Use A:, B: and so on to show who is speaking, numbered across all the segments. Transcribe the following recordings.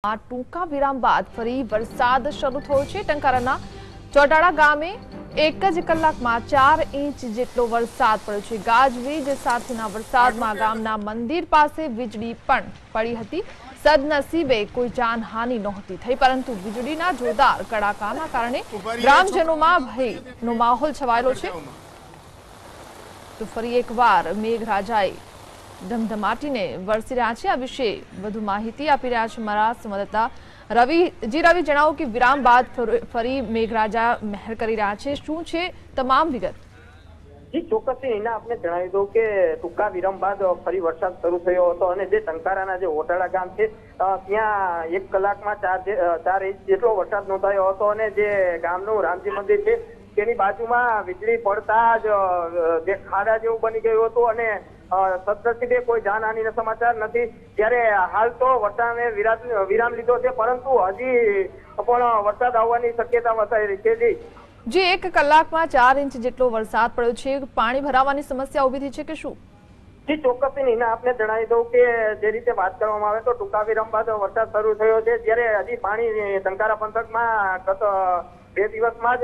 A: ટૂંકા વિરામ બાદ ફરી વરસાદ શરૂ થયો છે। ટંકારાના ચોટાડા ગામે એક જ કલાકમાં 4 ઇંચ જેટલો વરસાદ પડ્યો છે। ગાજવીજ સાથેના વરસાદમાં ગામના મંદિર પાસે વીજળી પણ પડી હતી। સદનસીબે કોઈ જાનહાનિ નહોતી થઈ, પરંતુ વીજળીના જોરદાર કડાકાના કારણે ગ્રામજનોમાં ભયનો માહોલ છવાયેલો છે। તો ફરી એકવાર મેઘરાજાએ ધમધમાટીને વરસી રહ્યા છે। આ વિશે વધુ માહિતી આપી રહ્યા છે મારા સંવાદદાતા રવિ। રવિ, જણાવો કે વિરામ બાદ ફરી મેઘરાજા મહેર કરી રહ્યા છે, શું છે તમામ વિગત?
B: જી ચોક્કસથી એના આપણે જણાવી દઉં કે ટૂંકા વિરામ બાદ ફરી વરસાદ શરૂ થયો હતો અને જે ટંકારાના જે ઓટાળા ગામ છે ત્યાં 1 કલાકમાં 4 ઇંચ જેટલો વરસાદ નોંધાયો હતો અને જે ગામનું રામજી મંદિર છે તેની બાજુમાં વીજળી પડતા જ જે ખાડા જેવું બની ગયું હતું અને સદનસીબે કોઈ જાનહાનિના સમાચાર નથી। ત્યારે હાલ તો વરસાદે વિરામ લીધો છે, પરંતુ હજી પણ વરસાદ આવવાની શક્યતા વર્તાઈ રહી છે।
A: જે 1 કલાકમાં 4 ઇંચ જેટલો વરસાદ પડ્યો છે, પાણી ભરાવાની સમસ્યા ઉભી થઈ છે કે શું?
B: જી ચોક્કસથી નીના આપને જણાવી દઉં કે જે રીતે વાત કરવામાં આવે તો ટૂંકા વિરામ બાદ વરસાદ શરૂ થયો છે, જ્યારે હજી પાણી ટંકારા પંથકમાં ગત 2 દિવસમાં જ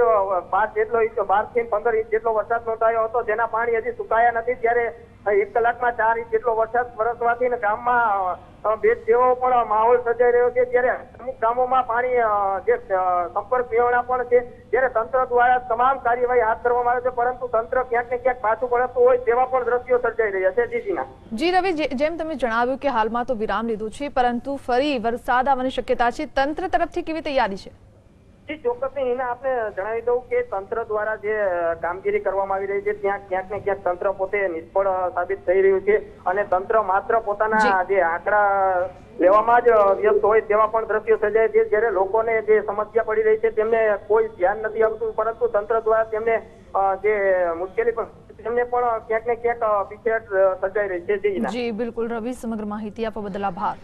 B: 12 થી 15 ઇંચ જેટલો વરસાદ નોંધાયો હતો, જેના પાણી હજી સુકાયા નથી। ત્યારે 1 કલાકમાં 4 ઇંચ જેટલો વરસાદ વરસવાથી ગામમાં ભેજ જેવો પણ માહોલ સર્જાઈ રહ્યો છે। ત્યારે અમુક ગામોમાં પાણી જે સંપર્ક વિહોણા પણ છે, જ્યારે તંત્ર દ્વારા તમામ કાર્યવાહી હાથ ધરવામાં આવે છે, પરંતુ તંત્ર ક્યાંક ને ક્યાંક પાછું પડતું હોય તેવા પણ દ્રશ્યો સર્જાઈ રહ્યા છે।
A: જી રવિ, જેમ તમે જણાવ્યું કે હાલમાં તો વિરામ લીધું છે, પરંતુ ફરી વરસાદ આવવાની શક્યતા છે, તંત્ર તરફથી કેવી તૈયારી છે?
B: જી ચોક્કસથી એને આપણે જણાવી દઉં કે તંત્ર દ્વારા જે કામગીરી કરવામાં આવી રહી છે ત્યાં ક્યાંક ને ક્યાંક તંત્ર પોતે નિષ્ફળ સાબિત થઈ રહ્યું છે અને તંત્ર માત્ર પોતાના જે આંકડા લેવામાં જ વ્યસ્ત હોય તેવા પણ દ્રશ્યો સર્જાય છે। જ્યારે લોકોને જે સમસ્યા પડી રહી છે તેમને કોઈ ધ્યાન નથી આપતું, પરંતુ તંત્ર દ્વારા તેમને જે મુશ્કેલી તેમને પણ ક્યાંક ને ક્યાંક પીછેહટ સર્જાઈ રહી છે।
A: જી બિલકુલ રવિ, સમગ્ર માહિતી આપવા બદલ આભાર।